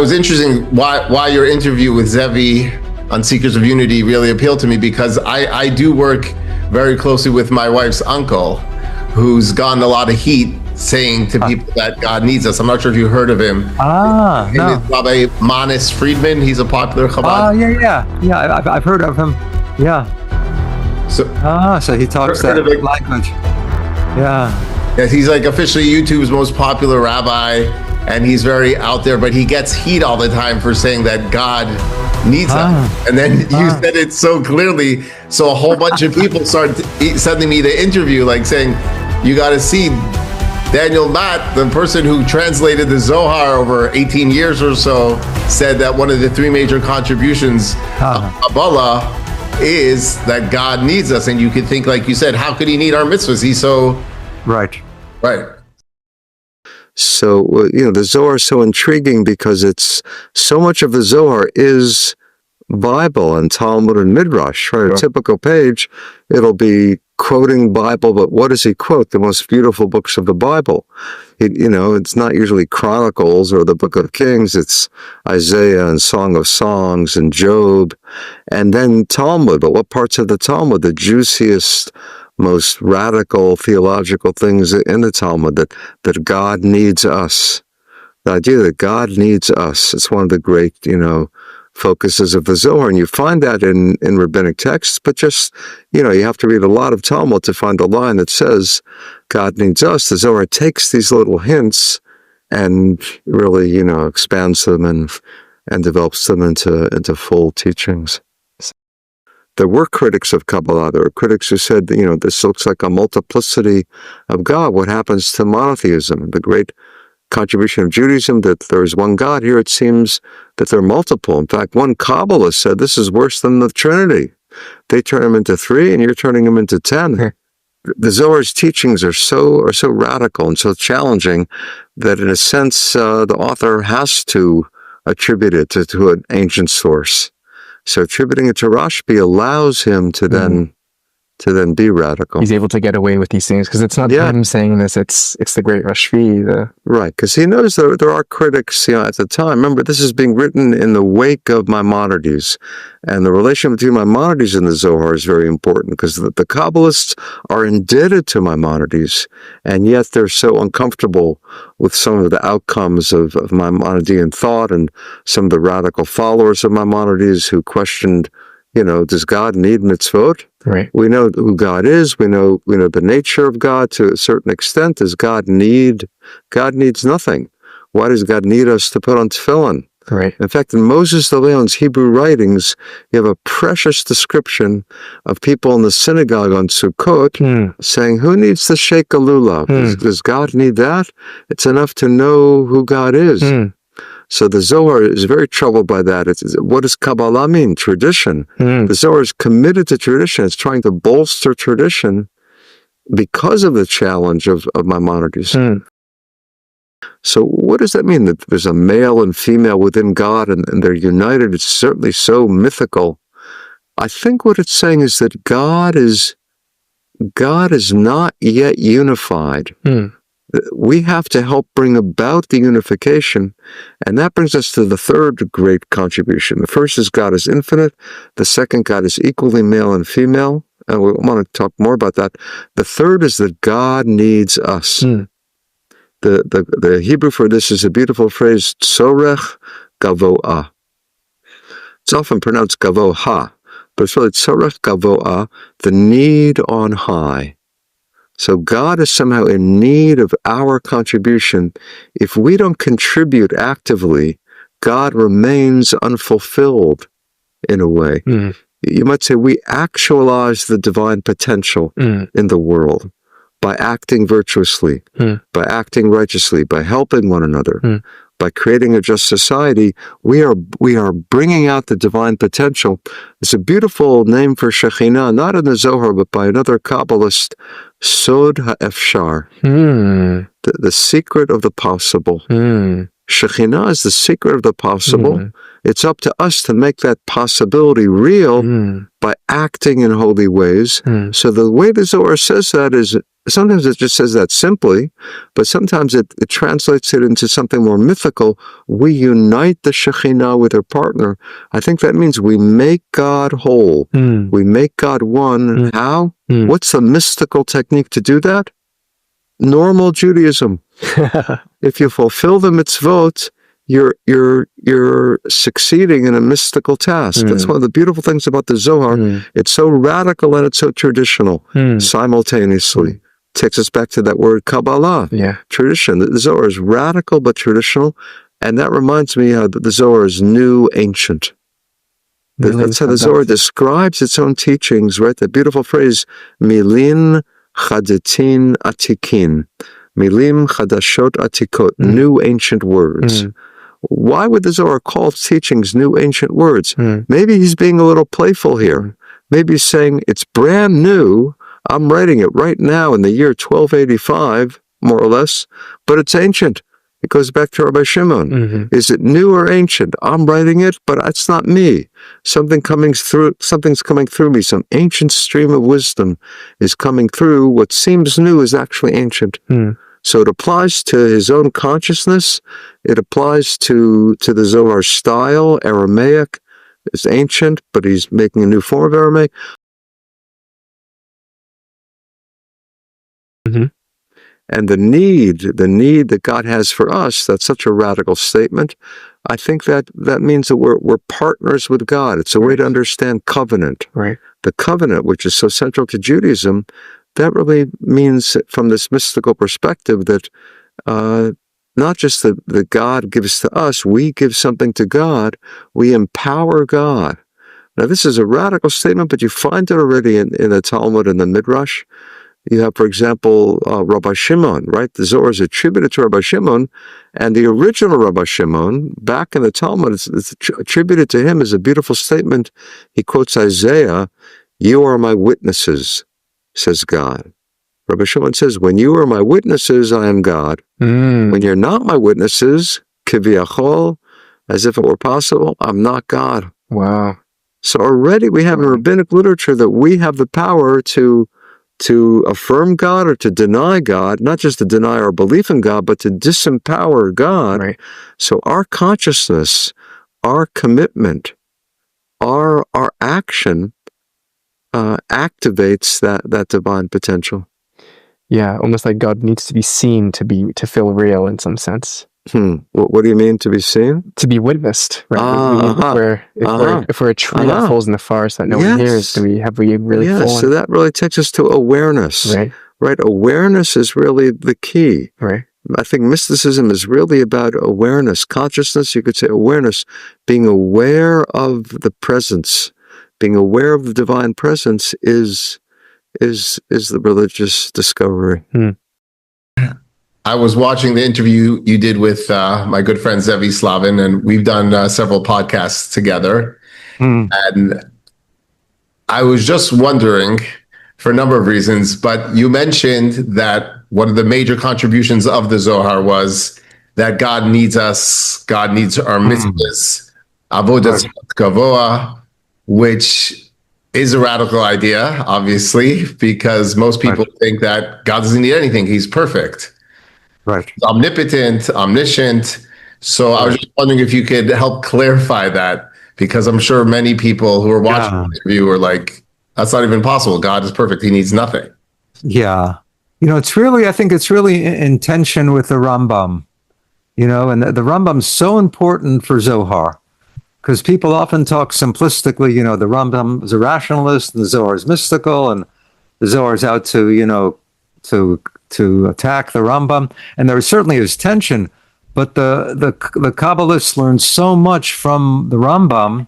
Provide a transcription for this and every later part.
was interesting why your interview with Zevi on Seekers of Unity really appealed to me, because I do work very closely with my wife's uncle, who's gotten a lot of heat saying to people that God needs us. I'm not sure if you heard of him. No. It's Rabbi Manis Friedman. He's a popular Chabad. Yeah. I've heard of him. Yeah. So he talks that language. Yeah, he's like officially YouTube's most popular rabbi, and he's very out there, but he gets heat all the time for saying that God needs us. And then you said it so clearly, so a whole bunch of people started sending me the interview, like saying, you got to see Daniel Matt, the person who translated the Zohar over 18 years or so, said that one of the three major contributions of Kabbalah is that God needs us. And you could think, like you said, how could he need our mitzvahs? He's so... Right. So, the Zohar is so intriguing because it's so much of the Zohar is Bible and Talmud and Midrash, right? Sure. A typical page, it'll be quoting Bible, but what does he quote? The most beautiful books of the Bible. It's not usually Chronicles or the Book of Kings. It's Isaiah and Song of Songs and Job, and then Talmud. But what parts of the Talmud? The juiciest, most radical theological things in the Talmud, that God needs us. The idea that God needs us. It's one of the great, focuses of the Zohar, and you find that in rabbinic texts, but just, you have to read a lot of Talmud to find a line that says God needs us. The Zohar takes these little hints and really, expands them and develops them into full teachings. There were critics of Kabbalah. There were critics who said, this looks like a multiplicity of God. What happens to monotheism? The great contribution of Judaism, that there is one God. Here it seems that there are multiple. In fact, one Kabbalist said this is worse than the Trinity. They turn them into 3, and you're turning them into 10. The Zohar's teachings are so radical and so challenging that, in a sense, the author has to attribute it to an ancient source. So attributing it to Rashbi allows him to then be radical. He's able to get away with these things because it's not him saying this; it's the great Rashbi. Right, because he knows there are critics, at the time. Remember, this is being written in the wake of Maimonides, and the relation between Maimonides and the Zohar is very important because the Kabbalists are indebted to Maimonides, and yet they're so uncomfortable with some of the outcomes of Maimonidean thought and some of the radical followers of Maimonides who questioned, does God need mitzvot? Right. We know who God is. We know the nature of God to a certain extent. Does God need? God needs nothing. Why does God need us to put on tefillin? Right. In fact, in Moses de Leon's Hebrew writings, you have a precious description of people in the synagogue on Sukkot saying, "Who needs to shake a lulav? Does God need that? It's enough to know who God is." So the Zohar is very troubled by that. What does Kabbalah mean? Tradition. The Zohar is committed to tradition. It's trying to bolster tradition because of the challenge of Maimonides. So what does that mean? That there's a male and female within God and they're united? It's certainly so mythical. I think what it's saying is that God is not yet unified. We have to help bring about the unification, and that brings us to the third great contribution. The first is God is infinite. The second, God is equally male and female, and we want to talk more about that. The third is that God needs us. The Hebrew for this is a beautiful phrase, tzorech gavoah. It's often pronounced gavoha, but it's really tzorech gavoah, the need on high. So God is somehow in need of our contribution. If we don't contribute actively, God remains unfulfilled in a way. You might say we actualize the divine potential in the world by acting virtuously, by acting righteously, by helping one another, by creating a just society. We are bringing out the divine potential. It's a beautiful name for Shekhinah, not in the Zohar, but by another Kabbalist, Sod HaEfshar, the secret of the possible. Shekhinah is the secret of the possible. It's up to us to make that possibility real by acting in holy ways. So the way the Zohar says that is, sometimes it just says that simply, but sometimes it translates it into something more mythical. We unite the Shekhinah with her partner. I think that means we make God whole. We make God one. How? What's the mystical technique to do that? Normal Judaism. If you fulfill the mitzvot, you're succeeding in a mystical task. That's one of the beautiful things about the Zohar. It's so radical and it's so traditional simultaneously. Takes us back to that word Kabbalah, tradition. The Zohar is radical but traditional, and that reminds me how the Zohar is new, ancient. That's how the Zohar describes its own teachings, right? That beautiful phrase, Milin Chadatin Atikin. Milim Chadashot Atikot, new ancient words. Why would the Zohar call its teachings new ancient words? Maybe he's being a little playful here. Maybe he's saying, it's brand new. I'm writing it right now in the year 1285, more or less, but it's ancient. It goes back to Rabbi Shimon. Is it new or ancient? I'm writing it, but it's not me. Something's coming through me. Some ancient stream of wisdom is coming through. What seems new is actually ancient. So it applies to his own consciousness. It applies to the Zohar style. Aramaic is ancient, but he's making a new form of Aramaic. And the need that God has for us, that's such a radical statement. I think that means that we're partners with God. It's a way to understand covenant. Right. The covenant, which is so central to Judaism, that really means from this mystical perspective that not just that God gives to us, we give something to God, we empower God. Now this is a radical statement, but you find it already in the Talmud and the Midrash. You have, for example, Rabbi Shimon, right? The Zohar is attributed to Rabbi Shimon, and the original Rabbi Shimon, back in the Talmud, it's attributed to him as a beautiful statement. He quotes Isaiah, "You are my witnesses," says God. Rabbi Shimon says, when you are my witnesses, I am God. When you're not my witnesses, kiviyachol, as if it were possible, I'm not God. Wow. So already we have in rabbinic literature that we have the power to affirm God or to deny God, not just to deny our belief in God, but to disempower God. Right. So our consciousness, our commitment, our action activates that divine potential. Yeah, almost like God needs to be seen to feel real in some sense. What do you mean to be seen? To be witnessed, right? If we're a tree that falls in the forest that no one hears, have we really fallen? So that really takes us to awareness. Right? Awareness is really the key. Right. I think mysticism is really about awareness. Consciousness, you could say awareness, being aware of the presence, being aware of the divine presence is the religious discovery. I was watching the interview you did with my good friend Zevi Slavin, and we've done several podcasts together. And I was just wondering, for a number of reasons, but you mentioned that one of the major contributions of the Zohar was that God needs us, God needs our mitzvahs, avodas kavoah, which is a radical idea, obviously, because most people think that God doesn't need anything, he's perfect. Right. Omnipotent, omniscient. So I was just wondering if you could help clarify that, because I'm sure many people who are watching the interview are like, that's not even possible. God is perfect. He needs nothing. Yeah. I think it's really in tension with the Rambam, and the Rambam's so important for Zohar, because people often talk simplistically, the Rambam is a rationalist and the Zohar is mystical and the Zohar is out to attack the Rambam. And there certainly is tension, but the Kabbalists learn so much from the Rambam.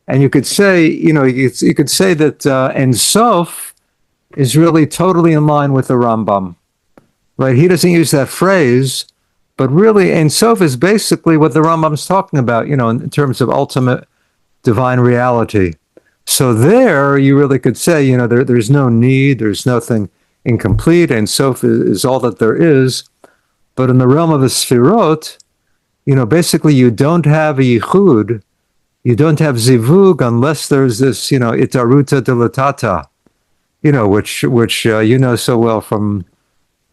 And you could say, you could say that Ein Sof is really totally in line with the Rambam, right? He doesn't use that phrase, but really Ein Sof is basically what the Rambam's talking about, in terms of ultimate divine reality. So there, you really could say, there's no need, there's nothing incomplete, Ein Sof is all that there is. But in the realm of the Sfirot, basically you don't have a yichud, you don't have zivug unless there's this, itaruta dilatata, which so well from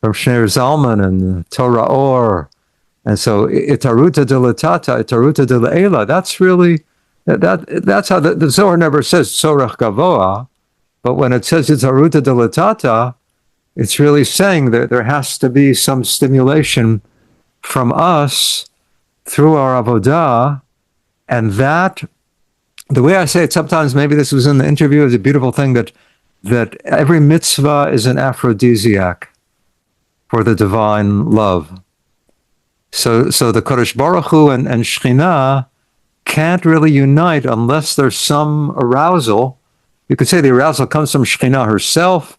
Shneur Zalman and Torah Or. And so itaruta dilatata, itaruta dilaela, that's really, that's how the Zohar never says tzorach gavoa, but when it says itaruta dilatata, it's really saying that there has to be some stimulation from us through our avodah, and that, the way I say it sometimes, maybe this was in the interview, is a beautiful thing that every mitzvah is an aphrodisiac for the divine love. So the Kodesh Baruch Hu and Shekhinah can't really unite unless there's some arousal. You could say the arousal comes from Shekhinah herself,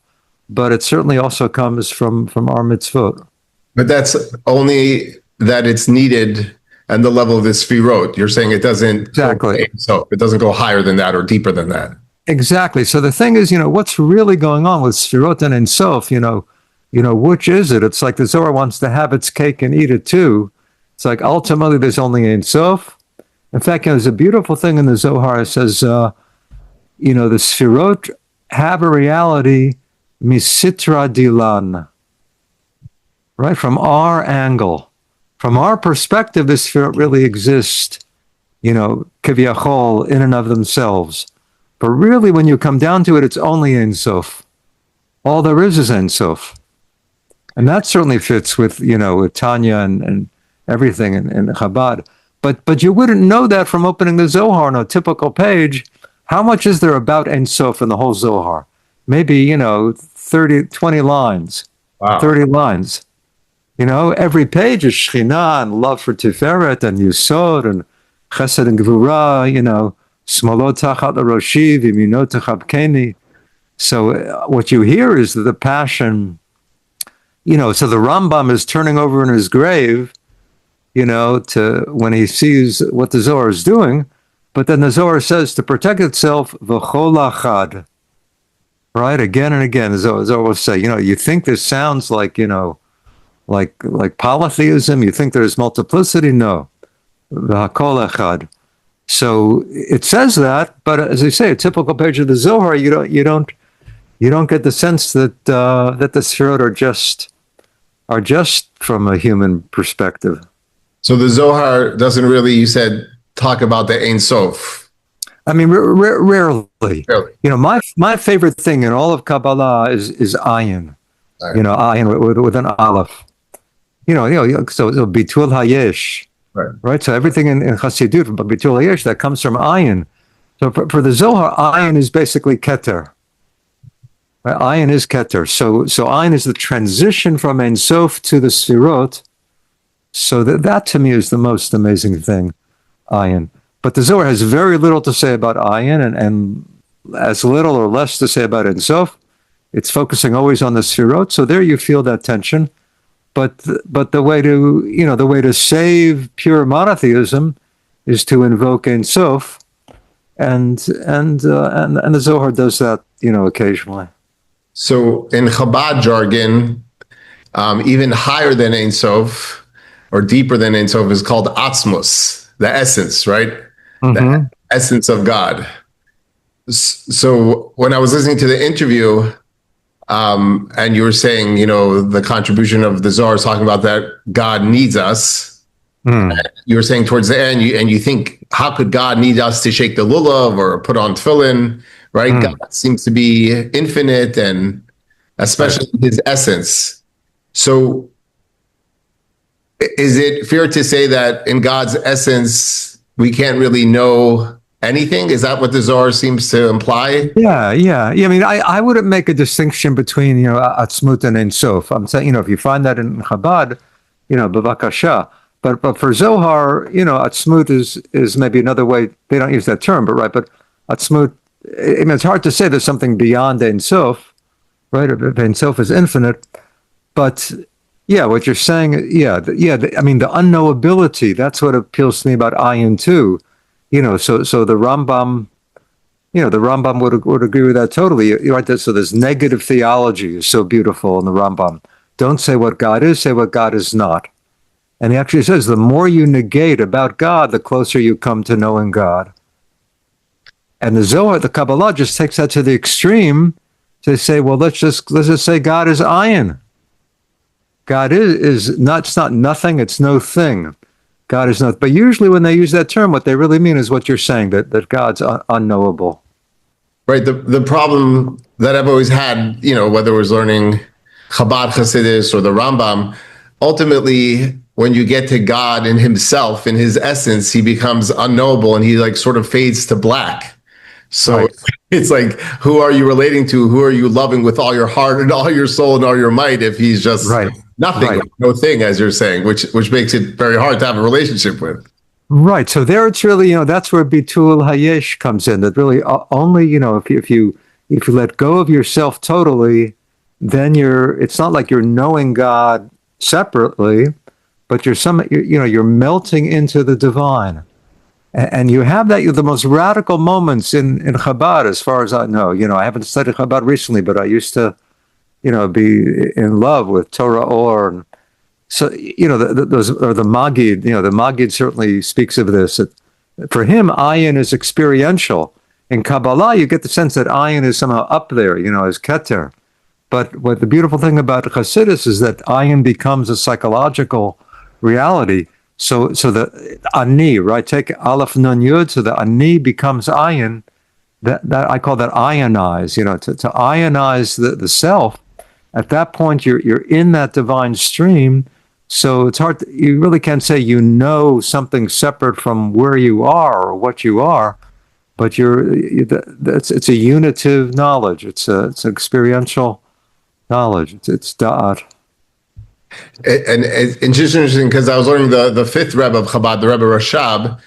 but it certainly also comes from our mitzvot. But that's only that it's needed and the level of the sfirot. You're saying it doesn't exactly. So it doesn't go higher than that or deeper than that. Exactly. So the thing is, what's really going on with sfirot and Ein Sof, which is it? It's like the Zohar wants to have its cake and eat it too. It's like ultimately there's only Ein Sof. In fact, there's a beautiful thing in the Zohar. It says, the sfirot have a reality misitra dilan, right? From our angle, from our perspective, the sfirot really exist, kiviyachol, in and of themselves. But really, when you come down to it, it's only Ein Sof. All there is Ein Sof. And that certainly fits with, with Tanya and everything in Chabad. But you wouldn't know that from opening the Zohar on a typical page. How much is there about Ein Sof in the whole Zohar? Maybe, 20 lines, wow. 30 lines. Every page is Shekhinah and love for Tiferet and Yisod and Chesed and Gvura, Smolot tachat l'roshi v'minot techabkeni. So what you hear is the passion, so the Rambam is turning over in his grave, to when he sees what the Zohar is doing, but then the Zohar says to protect itself, v'chol achad, right? Again and again, the Zohar will say, you think this sounds like, like polytheism, you think there's multiplicity? No. V'chol achad. So it says that, but as I say, a typical page of the Zohar, you don't get the sense that that the Sefirot are just from a human perspective. So the Zohar doesn't really, you said, talk about the Ein Sof. I mean, rarely. My favorite thing in all of Kabbalah is ayin. Right. Ayin with an aleph. So it'll be Bitul Hayesh. Right. So everything in Chassidut, but Bitul Hayesh, that comes from ayin. So for the Zohar, ayin is basically keter. Right? Ayin is keter. So ayin is the transition from Ein Sof to the Sfirot. So that to me is the most amazing thing, ayin. But the Zohar has very little to say about ayin and as little or less to say about Ein Sof. It's focusing always on the Sfirot. So there you feel that tension. But the way to save pure monotheism is to invoke Ein Sof, and the Zohar does that occasionally. So in Chabad jargon, even higher than Ein Sof or deeper than Ein Sof is called Atzmus, the essence, right? Mm-hmm. The essence of God. So when I was listening to the interview, and you were saying, the contribution of the Zohar is talking about that God needs us. You were saying towards the end, you think, how could God need us to shake the lulav or put on tefillin, right? God seems to be infinite and especially his essence. So is it fair to say that in God's essence, we can't really know anything? Is that what the Zohar seems to imply? Yeah. I mean, I wouldn't make a distinction between, Atzmut and Ein Sof. I'm saying, if you find that in Chabad, b'vakasha. But for Zohar, Atzmut is maybe another way. They don't use that term, but Atzmut, it's hard to say there's something beyond Ein Sof, right? Ein Sof is infinite. But yeah, what you're saying, I mean, the unknowability, that's what appeals to me about ayin too. So the Rambam, the Rambam would agree with that totally. Right? So this negative theology is so beautiful in the Rambam. Don't say what God is, say what God is not. And he actually says, the more you negate about God, the closer you come to knowing God. And the Zohar, the Kabbalah, just takes that to the extreme to say, well, let's just say God is ayin. God is not, it's not nothing, it's no thing. God is not. But usually when they use that term, what they really mean is what you're saying, that God's unknowable. Right. The problem that I've always had, whether it was learning Chabad Hasidus or the Rambam, ultimately, when you get to God in himself, in his essence, he becomes unknowable and he like sort of fades to black. So right. It's like, who are you relating to? Who are you loving with all your heart and all your soul and all your might if he's just nothing, like no thing, as you're saying, which makes it very hard to have a relationship with. Right. So there it's really, that's where Bitul Hayesh comes in, that really only, if you let go of yourself totally, then it's not like you're knowing God separately, but you're melting into the divine. And you have the most radical moments in Chabad, as far as I know. I haven't studied Chabad recently, but I used to, be in love with Torah Or. And so, those are the Magid. The Magid certainly speaks of this. For him, ayin is experiential. In Kabbalah, you get the sense that ayin is somehow up there, as Keter. But what the beautiful thing about Chassidus is that ayin becomes a psychological reality. So the ani, right? Take Aleph Nun Yud, so the ani becomes ayin. That I call that ionize. To ionize the self. At that point, you're in that divine stream. So it's hard. You really can't say something separate from where you are or what you are, but it's a unitive knowledge. It's an experiential knowledge. It's da'at. And it's just interesting because I was learning the fifth Rebbe of Chabad, the Rebbe Rashab.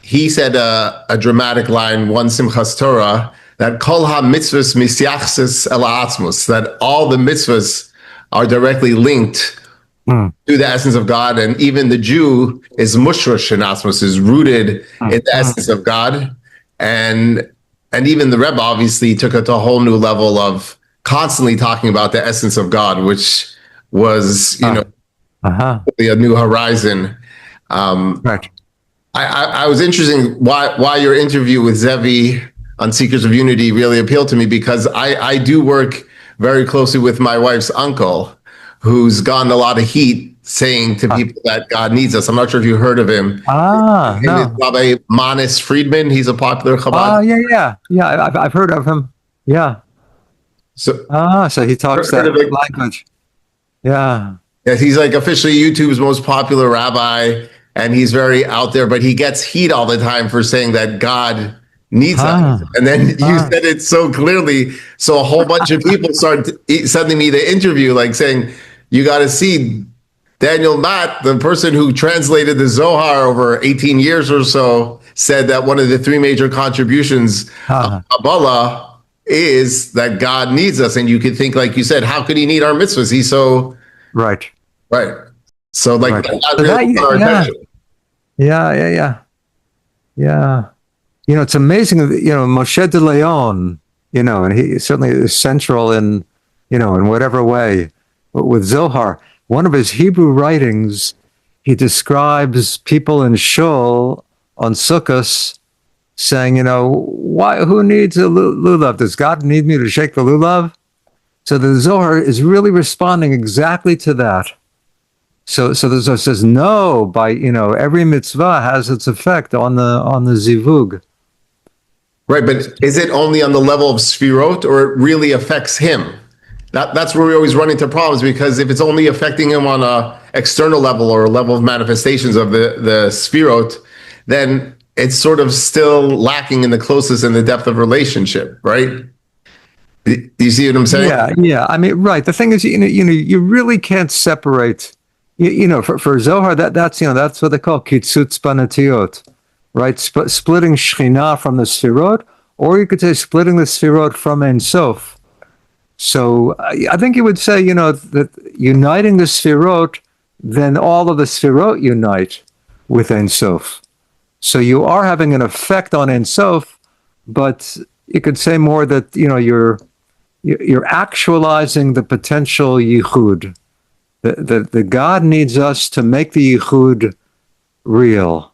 He said a dramatic line, one Simchas Torah, that kol ha-mitzvahs misyachsis el ha'atzmus, that all the mitzvahs are directly linked to the essence of God, and even the Jew is mushrosh in atzmus, is rooted in the essence of God, and even the Rebbe obviously took it to a whole new level of constantly talking about the essence of God, which was a new horizon. Right. I was interested why your interview with Zevi on Seekers of Unity really appealed to me, because I do work very closely with my wife's uncle, who's gotten a lot of heat saying to people that God needs us. I'm not sure if you heard of him. No. Rabbi Manis Friedman. He's a popular Chabad. Yeah. I've heard of him. Yeah. So he talks that language. Yeah. Yeah, he's like officially YouTube's most popular rabbi, and he's very out there, but he gets heat all the time for saying that God needs us. And then you said it so clearly. So a whole bunch of people started sending me the interview, like saying, you got to see Daniel Matt, the person who translated the Zohar over 18 years or so, said that one of the three major contributions of Kabbalah is that God needs us. And you could think, like you said, how could he need our mitzvahs? He's so... Right. So like, that really got our attention. Yeah. It's amazing, Moshe de Leon, and he certainly is central in whatever way. But with Zohar, one of his Hebrew writings, he describes people in Shul on Sukkot saying, who needs a lulav? Does God need me to shake the lulav? So the Zohar is really responding exactly to that. So the Zohar says, no, by, every mitzvah has its effect on the zivug. Right, but is it only on the level of sfirot, or it really affects him? That's where we always run into problems, because if it's only affecting him on a external level or a level of manifestations of the sfirot, then it's sort of still lacking in the closeness and the depth of relationship, right? Do you see what I'm saying? Yeah. I mean, right. The thing is, you really can't separate. For Zohar, that's what they call kitzutz banatiyot, right? Splitting Shekhinah from the Sfirot, or you could say splitting the Sfirot from Ein Sof. So I think you would say, that uniting the Sfirot, then all of the Sfirot unite with Ein Sof. So you are having an effect on Ein Sof, but you could say more that, you're actualizing the potential yichud. The God needs us to make the yichud real.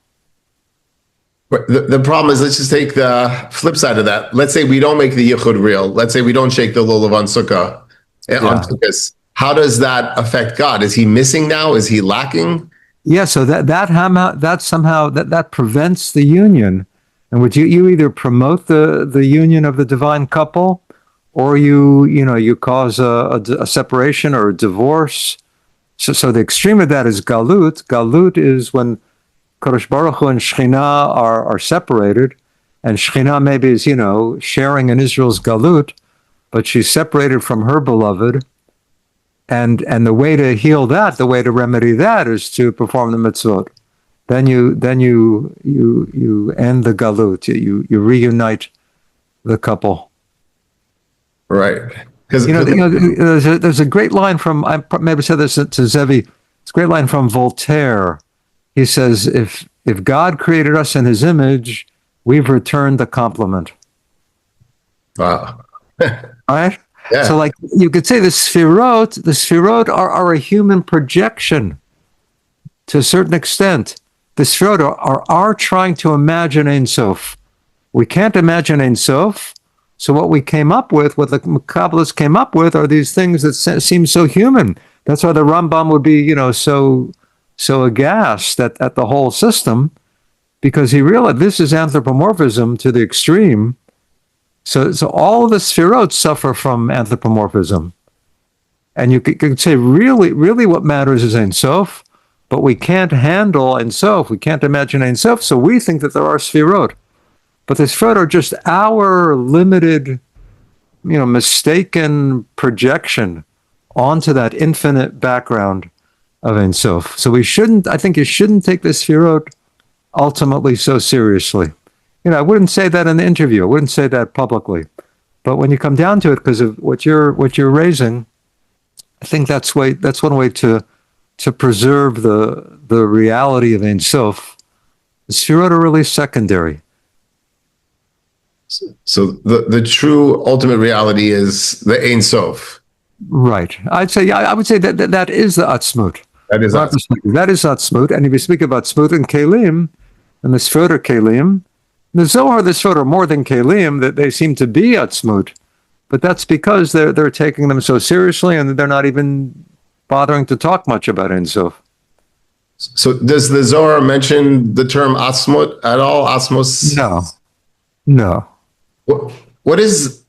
But the problem is, let's just take the flip side of that. Let's say we don't make the yichud real. Let's say we don't shake the lulav on sukkah, on sukkahs. How does that affect God? Is he missing now? Is he lacking? Yeah, so that somehow prevents the union. And would you either promote the union of the divine couple, or you cause a separation or a divorce. So the extreme of that is galut. Galut is when Kadosh Baruch Hu and Shekhinah are separated, and Shekhinah maybe is sharing in Israel's galut, but she's separated from her beloved. And the way to heal that, the way to remedy that, is to perform the mitzvot. Then you end the galut. You reunite the couple. Right. Because there's a great line from, I maybe said this to Zevi. It's a great line from Voltaire. He says, "If God created us in His image, we've returned the compliment." Wow. Right. Yeah. So, like, you could say the Sfirot are a human projection to a certain extent. The Sfirot are trying to imagine Ein Sof. We can't imagine Ein Sof, so what we came up with, what the Kabbalists came up with, are these things that seem so human. That's why the Rambam would be, so aghast at the whole system, because he realized this is anthropomorphism to the extreme. So all of the Sfirot suffer from anthropomorphism. And you could say, really what matters is Ein Sof, but we can't handle Ein Sof. We can't imagine Ein Sof, so we think that there are Sfirot. But the Sfirot are just our limited, mistaken projection onto that infinite background of Ein Sof. So I think you shouldn't take the Sfirot ultimately so seriously. I wouldn't say that in the interview. I wouldn't say that publicly. But when you come down to it, because of what you're raising, I think that's one way to preserve the reality of Ein Sof. The Sfirot are really secondary. So the true ultimate reality is the Ein Sof. Right. I would say that is the Atzmut. That is Atzmut. That is Atzmut. And if you speak about Tzmut and Kelim, and the Sfirot are Kelim, the Zohar, the Sfirot are more than Kelim, that they seem to be Atzmut. But that's because they're taking them so seriously, and they're not even bothering to talk much about Ein Sof. So does the Zohar mention the term Atzmut at all? Asmos? No. Where does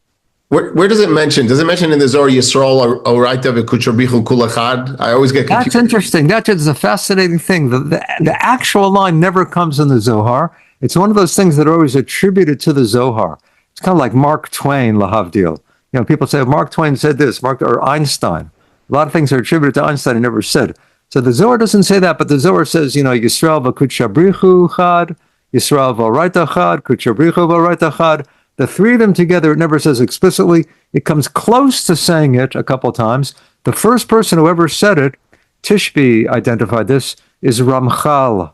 it mention? Does it mention in the Zohar Yisrael Oraita v'Kutrabichu Kulachad? I always get confused. That's interesting. That is a fascinating thing. The actual line never comes in the Zohar. It's one of those things that are always attributed to the Zohar. It's kind of like Mark Twain, lahavdil. People say Mark Twain said this, or Einstein. A lot of things are attributed to Einstein. He never said. So the Zohar doesn't say that, but the Zohar says, Yisrael v'Kutrabichu Chad, Yisrael v'Oraita Chad, Kutrabichu v'Oraita Chad. The three of them together, it never says explicitly. It comes close to saying it a couple times. The first person who ever said it, Tishby identified this, is Ramchal.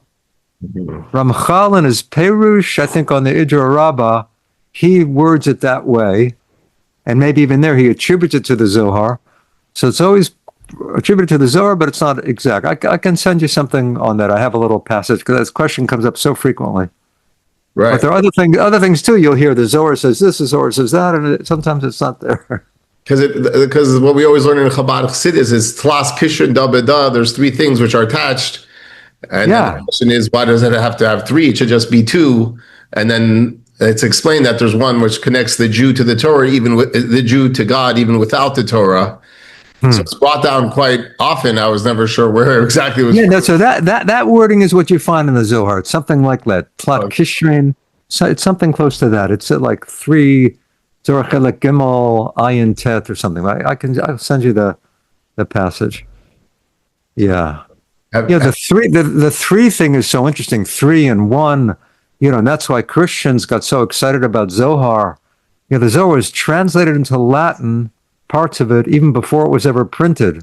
Ramchal in his Perush, I think on the Idra Rabbah, he words it that way. And maybe even there he attributes it to the Zohar. So it's always attributed to the Zohar, but it's not exact. I can send you something on that. I have a little passage, because this question comes up so frequently. Right. But there are other things too. You'll hear the Zohar says this, the Zohar says that, and sometimes it's not there. Because what we always learn in Chabad Chassidus is Tlas Kishrin Da Beda. There's three things which are attached, and the question is, why does it have to have three? It should just be two. And then it's explained that there's one which connects the Jew to the Torah, even with the Jew to God, even without the Torah. So it's brought down quite often. I was never sure where exactly it was. Yeah, no, so that wording is what you find in the Zohar. It's something like that. Tlat Kishrin. So it's something close to that. It's like 3 Zorah Chelek Gimel Ayin Tet or something. I'll send you the passage. Yeah. The three thing is so interesting. 3 and 1. And that's why Christians got so excited about Zohar. The Zohar was translated into Latin, parts of it, even before it was ever printed,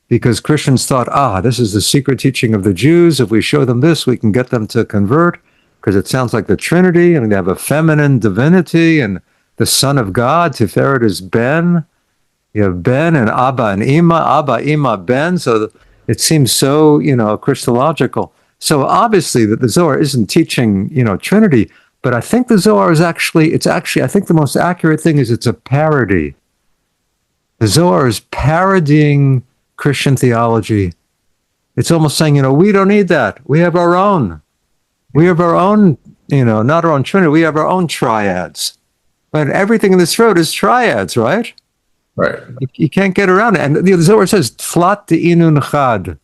because Christians thought, this is the secret teaching of the Jews. If we show them this, we can get them to convert, because it sounds like the Trinity, and they have a feminine divinity, and the Son of God, Tiferet is Ben. You have Ben and Abba and Ima, Abba, Ima, Ben. So it seems so, Christological. So obviously that the Zohar isn't teaching, Trinity, but I think the Zohar is I think the most accurate thing is it's a parody. The Zohar is parodying Christian theology. It's almost saying, we don't need that. We have our own. We have our own, not our own Trinity. We have our own triads. But everything in this road is triads, right? Right. You can't get around it. And the Zohar says, Tflat inun chad.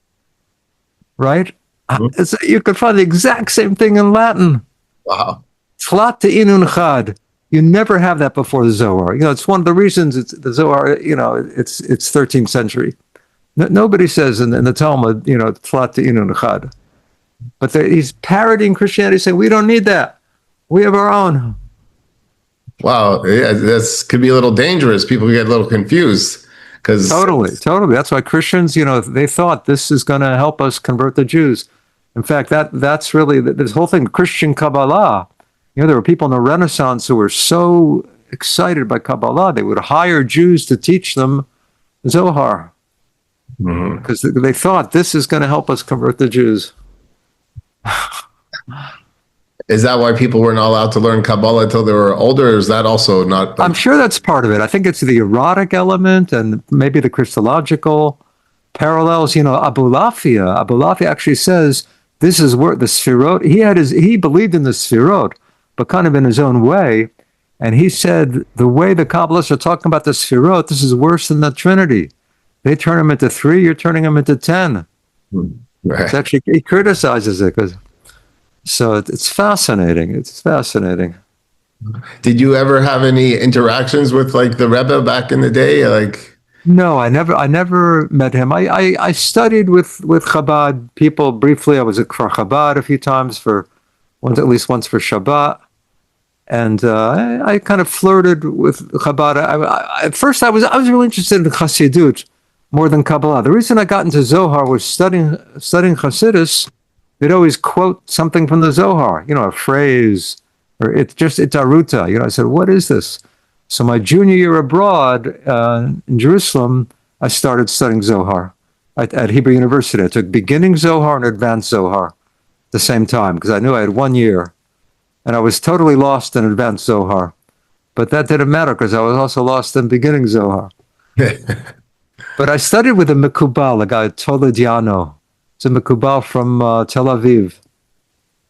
Right? Mm-hmm. You could find the exact same thing in Latin. Wow. Tflat inun chad. You never have that before the Zohar. It's one of the reasons the Zohar, it's 13th century. Nobody says in the Talmud, Tflat inun chad. But he's parodying Christianity, saying, we don't need that. We have our own. Wow, yeah, this could be a little dangerous. People get a little confused because totally. That's why Christians, they thought this is going to help us convert the Jews. In fact, that's really this whole thing. Christian Kabbalah. There were people in the Renaissance who were so excited by Kabbalah they would hire Jews to teach them Zohar because they thought this is going to help us convert the Jews. Is that why people were not allowed to learn Kabbalah until they were older? Or is that also not? I'm sure that's part of it. I think it's the erotic element and maybe the Christological parallels. Abulafia actually says this is where the Sfirot. He believed in the Sfirot, but kind of in his own way. And he said the way the Kabbalists are talking about the Sfirot, this is worse than the Trinity. They turn them into 3. You're turning them into 10. Right. It's actually, he criticizes it so it's fascinating. It's fascinating. Did you ever have any interactions with the Rebbe back in the day? No, I never met him. I studied with Chabad people briefly. I was at Chabad a few times at least once for Shabbat. And I kind of flirted with Chabad. At first I was really interested in Chassidut more than Kabbalah. The reason I got into Zohar was studying Chassidus. They'd always quote something from the Zohar, a phrase, or it's Aruta. I said, what is this? So my junior year abroad in Jerusalem, I started studying Zohar at Hebrew University. I took beginning Zohar and advanced Zohar at the same time because I knew I had 1 year. And I was totally lost in advanced Zohar. But that didn't matter because I was also lost in beginning Zohar. But I studied with a Mekubal, a guy, Tolediano. It's a Mekubal from Tel Aviv,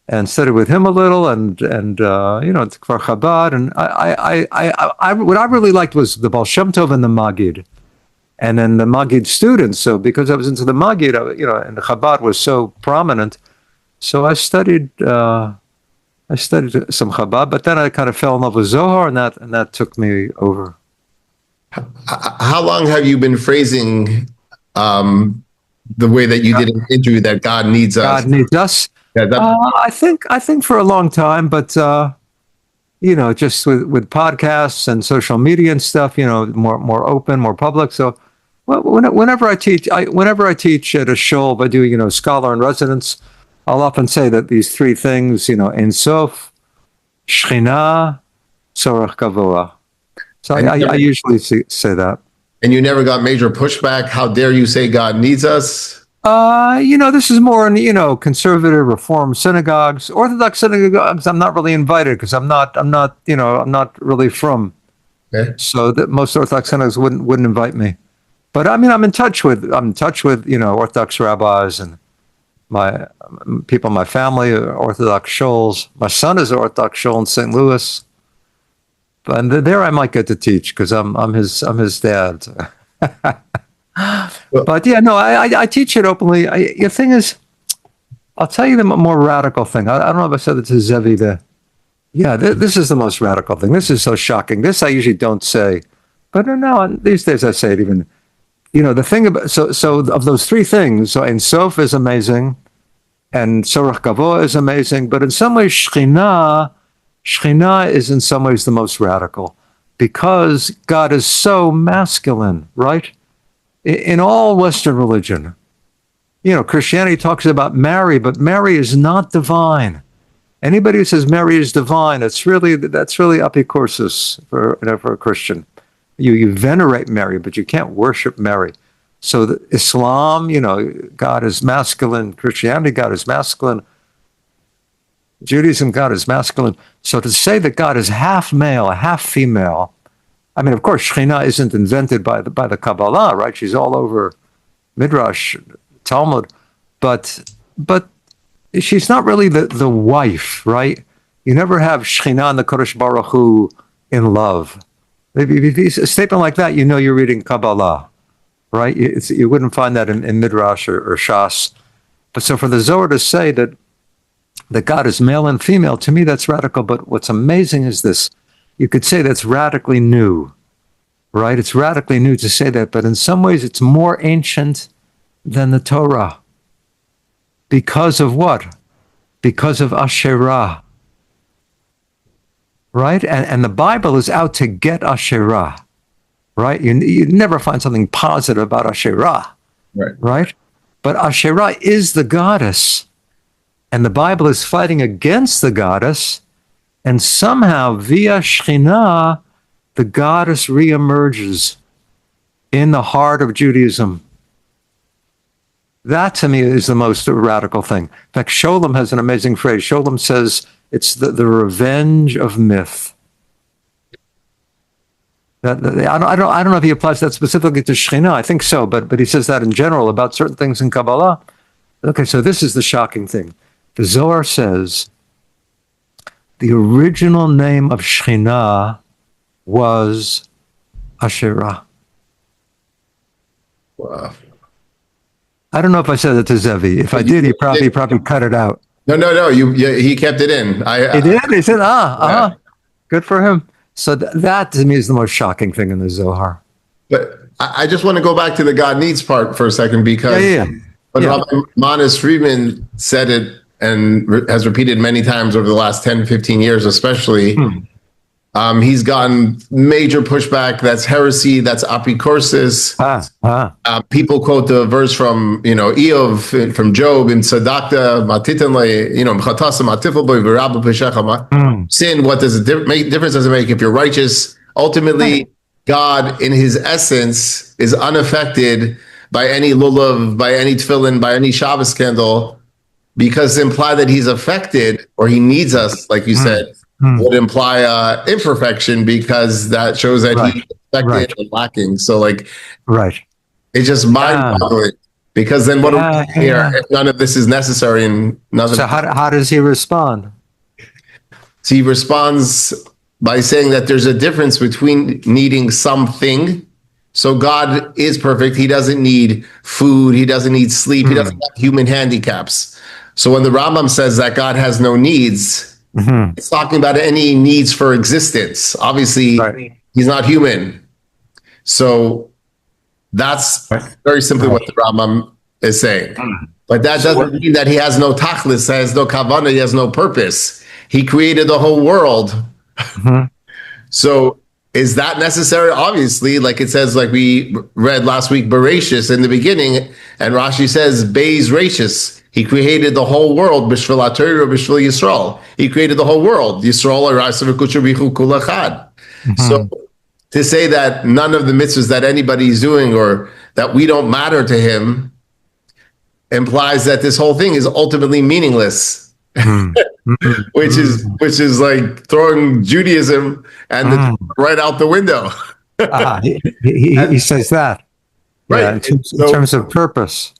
and studied with him a little, and for Chabad. And what I really liked was the Baal Shem Tov and the Magid, and then the Magid students. So because I was into the Magid, and the Chabad was so prominent, so I studied some Chabad. But then I kind of fell in love with Zohar, and that took me over. How long have you been phrasing the way that you did in the interview that God needs us? God needs us. Yeah, I think for a long time, but just with podcasts and social media and stuff, more open, more public. So whenever I teach at a shul, I do scholar in residence. I'll often say that these 3 things, Ein Sof, Shechina, Tzorach Gavoa. So I usually say that. And you never got major pushback? How dare you say God needs us? This is more in, conservative Reform synagogues. Orthodox synagogues, I'm not really invited because I'm not really from. Okay. So that most Orthodox synagogues wouldn't invite me. But I'm in touch with Orthodox rabbis and my people in my family are Orthodox shuls. My son is an Orthodox shul in St. Louis. And there I might get to teach because I'm his dad. But yeah, no, I teach it openly. The thing is, I'll tell you the more radical thing. I don't know if I said it to Zevi. This is the most radical thing. This is so shocking. This I usually don't say, but no, these days I say it even. The thing about so of those 3 things. So Ein Sof is amazing, and Tzorach Gavoa is amazing, but in some ways Shechina is in some ways the most radical because God is so masculine, right? In all Western religion, Christianity talks about Mary, but Mary is not divine. Anybody who says Mary is divine, that's really apicorsis for a Christian. You venerate Mary, but you can't worship Mary. So Islam, God is masculine. Christianity, God is masculine. Judaism, God is masculine. So to say that God is half male, half female, I mean, of course, Shekhinah isn't invented by the Kabbalah, right? She's all over Midrash, Talmud, but she's not really the wife, right? You never have Shekhinah and the Kodesh Baruch Hu in love. If you a statement like that, you're reading Kabbalah, right? You wouldn't find that in Midrash or Shas. But so for the Zohar to say that God is male and female, to me that's radical. But what's amazing is this. You could say that's radically new, right? It's radically new to say that, but in some ways it's more ancient than the Torah. Because of what? Because of Asherah. Right? And the Bible is out to get Asherah. Right? You never find something positive about Asherah. Right? But Asherah is the goddess. And the Bible is fighting against the goddess. And somehow, via Shekhinah, the goddess reemerges in the heart of Judaism. That, to me, is the most radical thing. In fact, Sholem has an amazing phrase. Sholem says it's the revenge of myth. I don't know if he applies that specifically to Shekhinah. I think so, but he says that in general about certain things in Kabbalah. Okay, so this is the shocking thing. The Zohar says the original name of Shekhinah was Asherah. Wow. I don't know if I said it to Zevi. If I did, he probably cut it out. No. He kept it in. He did? He said, good for him. So that to me is the most shocking thing in the Zohar. But I just want to go back to the God needs part for a second, because when Rabbi Maimonides Friedman said it and has repeated many times over the last 10, 15 years, especially, he's gotten major pushback. That's heresy. That's apikorsis. People quote the verse from, Eov, from Job, in Tzedakta, sin, what does it make difference does it make if you're righteous? Ultimately, God, in his essence, is unaffected by any lulav, by any tefillin, by any Shabbos candle, because to imply that he's affected or he needs us, like you said, would imply imperfection, because that shows that he's affected and lacking. So, it's just mind-boggling, because then what do we hear if none of this is necessary and none of. So how does he respond? So he responds by saying that there's a difference between needing something. So God is perfect. He doesn't need food. He doesn't need sleep. He doesn't have human handicaps. So when the Rambam says that God has no needs, it's talking about any needs for existence. Obviously, he's not human. So that's very simply what the Rambam is saying. But that doesn't mean that he has no tachlis, has no kavanah, he has no purpose. He created the whole world. So is that necessary? Obviously, like it says, like we read last week, Bereshis in the beginning, and Rashi says, Beis Rashis. He created the whole world, Bishvil HaTorah, Bishvil Yisrael. He created the whole world. Yisrael Arasav Kuchabichu Kulachad. So to say that none of the mitzvahs that anybody's doing or that we don't matter to him implies that this whole thing is ultimately meaningless. which is like throwing Judaism and the right out the window. He says that, in terms of purpose.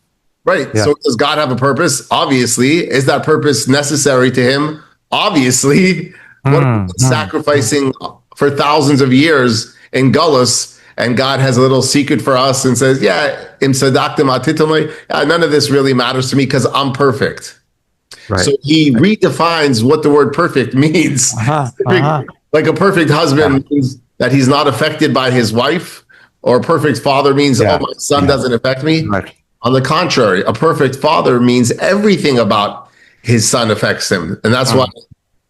Right. Yeah. So does God have a purpose? Obviously. Is that purpose necessary to him? Obviously. Sacrificing for thousands of years in Gullus, and God has a little secret for us and says, im tzedaktem atitamai, none of this really matters to me because I'm perfect. Right. So he redefines what the word perfect means. Like a perfect husband means that he's not affected by his wife, or a perfect father means, my son doesn't affect me. Right. On the contrary, a perfect father means everything about his son affects him. And that's why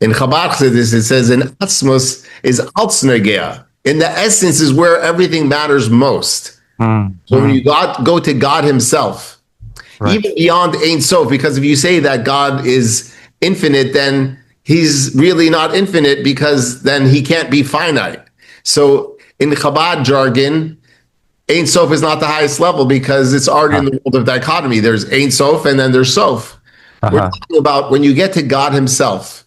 in Chabad it says, in atzmos is altsnegea. In the essence is where everything matters most. So when you go to God himself, even beyond Ein Sof, because if you say that God is infinite, then he's really not infinite, because then he can't be finite. So in Chabad jargon, Ein Sof is not the highest level because it's already in the world of dichotomy. There's Ein Sof and then there's Sof. We're talking about when you get to God himself.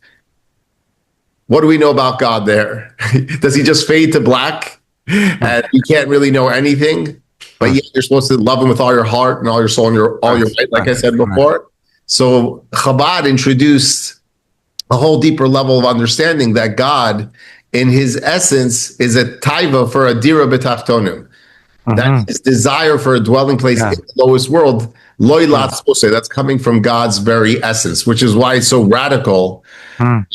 What do we know about God there? Does he just fade to black and you can't really know anything? But yet you're supposed to love him with all your heart and all your soul and all your might, like I said before. So Chabad introduced a whole deeper level of understanding that God, in his essence, is a taiva for a dira b'tachtonim. That his desire for a dwelling place in the lowest world, loy latzpose, that's coming from God's very essence, which is why it's so radical. And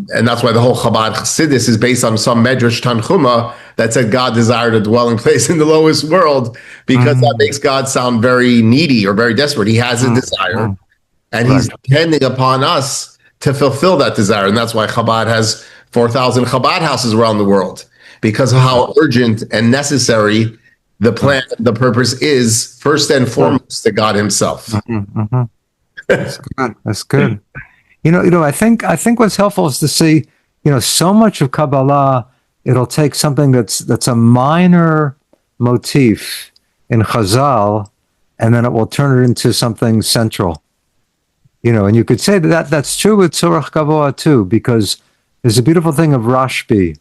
that's why the whole Chabad Chassidus is based on some Medrash Tanchuma that said God desired a dwelling place in the lowest world, because that makes God sound very needy or very desperate. He has a desire, and he's depending upon us to fulfill that desire. And that's why Chabad has 4,000 Chabad houses around the world, because of how urgent and necessary the plan, the purpose is, first and foremost, to God himself. That's good. That's good. I think what's helpful is to see, so much of Kabbalah, it'll take something that's a minor motif in Chazal, and then it will turn it into something central. And you could say that's true with Tzorach Gavoa too, because there's a beautiful thing of Rashbi,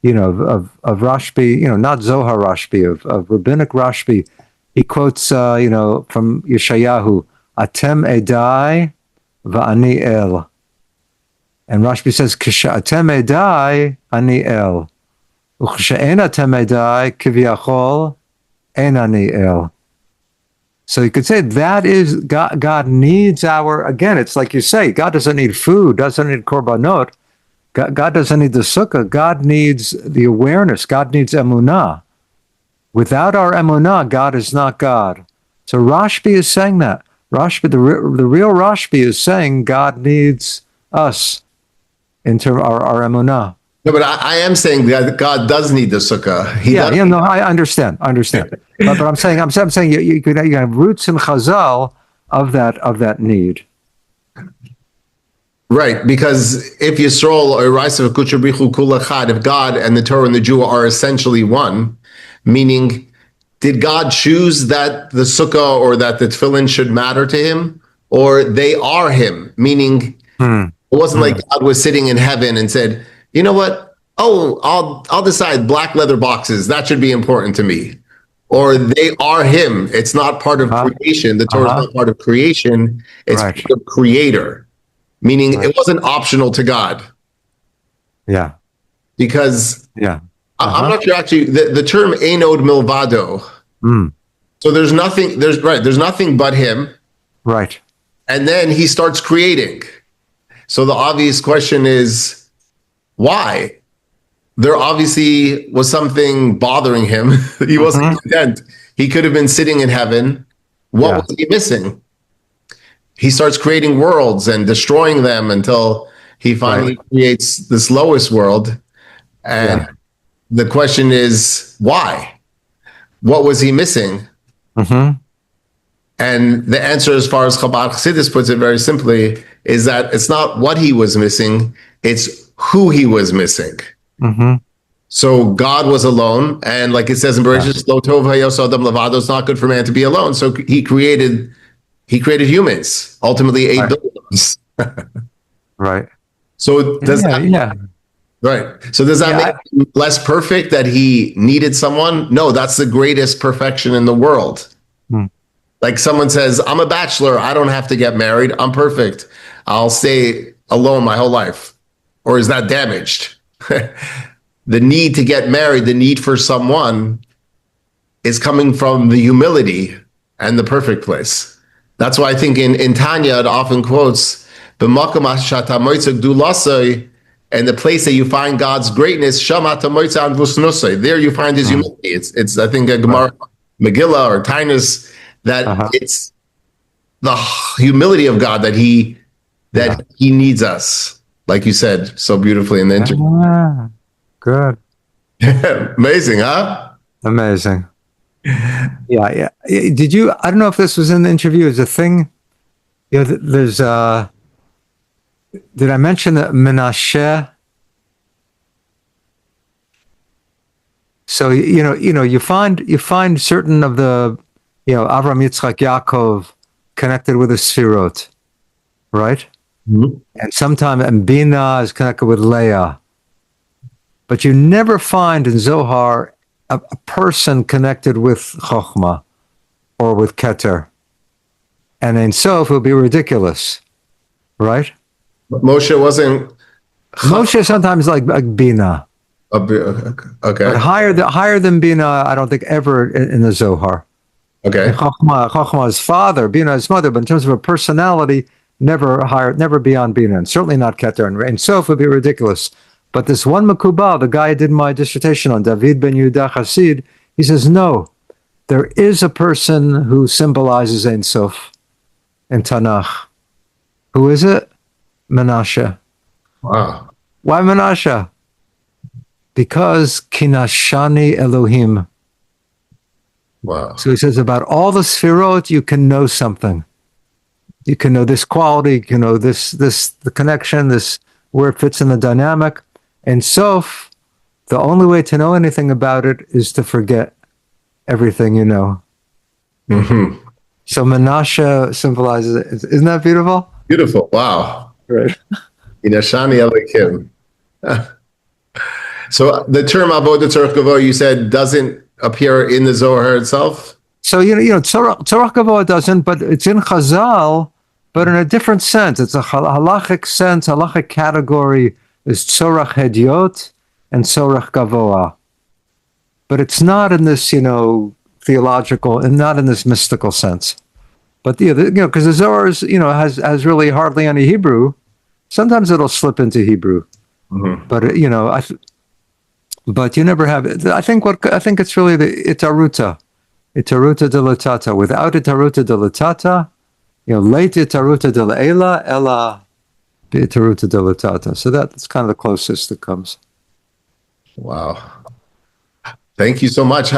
of Rashbi, not Zohar Rashbi, of rabbinic Rashbi. He quotes, from Yeshayahu, Atem Edai va'ani el. And Rashbi says, Atem Edai ani el. U'ch'e'en atem Edai kivyachol en ani el. So you could say that is God needs again, it's like you say, God doesn't need food, doesn't need korbanot. God doesn't need the sukkah. God needs the awareness. God needs emunah. Without our emunah, God is not God. So Rashbi is saying that. Rashbi, the real Rashbi is saying God needs us in terms of our emunah. No, but I am saying that God does need the sukkah. I understand. but I'm saying you have roots in Chazal of that need. Right, because if Yisrael or Raisa Kuchabrichu Kulachad, if God and the Torah and the Jew are essentially one, meaning, did God choose that the sukkah or that the tefillin should matter to him, or they are him? Meaning, it wasn't like God was sitting in heaven and said, "You know what? Oh, I'll decide black leather boxes. That should be important to me." Or they are him. It's not part of creation. The Torah is not part of creation. It's part of creator. Meaning it wasn't optional to God. Yeah. Because I'm not sure actually the term Einod Milvado. So there's nothing but him. Right. And then he starts creating. So the obvious question is, why? There obviously was something bothering him. He wasn't content. He could have been sitting in heaven. What was he missing? He starts creating worlds and destroying them until he finally creates this lowest world. And the question is, why? What was he missing? And the answer, as far as Chabad Chassidus puts it very simply, is that it's not what he was missing, it's who he was missing. So God was alone, and like it says in Bereshit, Lo tov hayos adam levado, it's not good for man to be alone. So he created humans, ultimately 8 billion of us. Right. So does Right. So does that make him less perfect that he needed someone? No, that's the greatest perfection in the world. Like someone says, I'm a bachelor, I don't have to get married, I'm perfect, I'll stay alone my whole life. Or is that damaged? The need to get married, the need for someone, is coming from the humility and the perfect place. That's why I think in Tanya, it often quotes, and the place that you find God's greatness, there you find his humility. It's I think a Gemara, Megillah or Tainus, that it's the humility of God that he needs us, like you said so beautifully in the interview. Good. Amazing, huh? Amazing. Yeah. Did you? I don't know if this was in the interview. Is a thing. There's. Did I mention that Menashe? So you find certain of the Avram, Yitzchak, Yaakov connected with the Sfirot, right? Mhm. And sometimes Bina is connected with Leah, but you never find in Zohar a person connected with Chochmah or with Keter. And in Sof, it would be ridiculous, right? Moshe wasn't. Moshe sometimes like Bina, Okay. but higher than Bina, I don't think ever in the Zohar. Okay. Chochmah's father, Bina his mother, but in terms of a personality, never beyond Bina, and certainly not Keter. And Sof would be ridiculous. But this one Makubal, the guy I did my dissertation on, David ben Yehuda Hasid, he says, no, there is a person who symbolizes Ein Sof in Tanakh. Who is it? Menashe. Wow. Why Menashe? Because Kinashani Elohim. Wow. So he says about all the Sfirot, you can know something. You can know this quality, you can know the connection, this where it fits in the dynamic. And Sof, the only way to know anything about it is to forget everything you know. Mm-hmm. So Menashe symbolizes it. Isn't that beautiful? Beautiful. Wow. Right. Inashani Elohim. So the term Avodah Tzorach Gavoah, you said, doesn't appear in the Zohar itself? So, Tzorach Gavoah doesn't, but it's in Chazal, but in a different sense. It's a halachic sense, halachic category is Tzorach Hediot and Tzorach Gavoah. But it's not in this, theological and not in this mystical sense. But, because the Zohar is, has really hardly any Hebrew. Sometimes it'll slip into Hebrew. Mm-hmm. But, but you never have it. I think it's really the Itaruta dilatata. Without Itaruta dilatata, late Itaruta dilaela, ella Itaruta dilatata. So that's kind of the closest that comes. Wow. Thank you so much.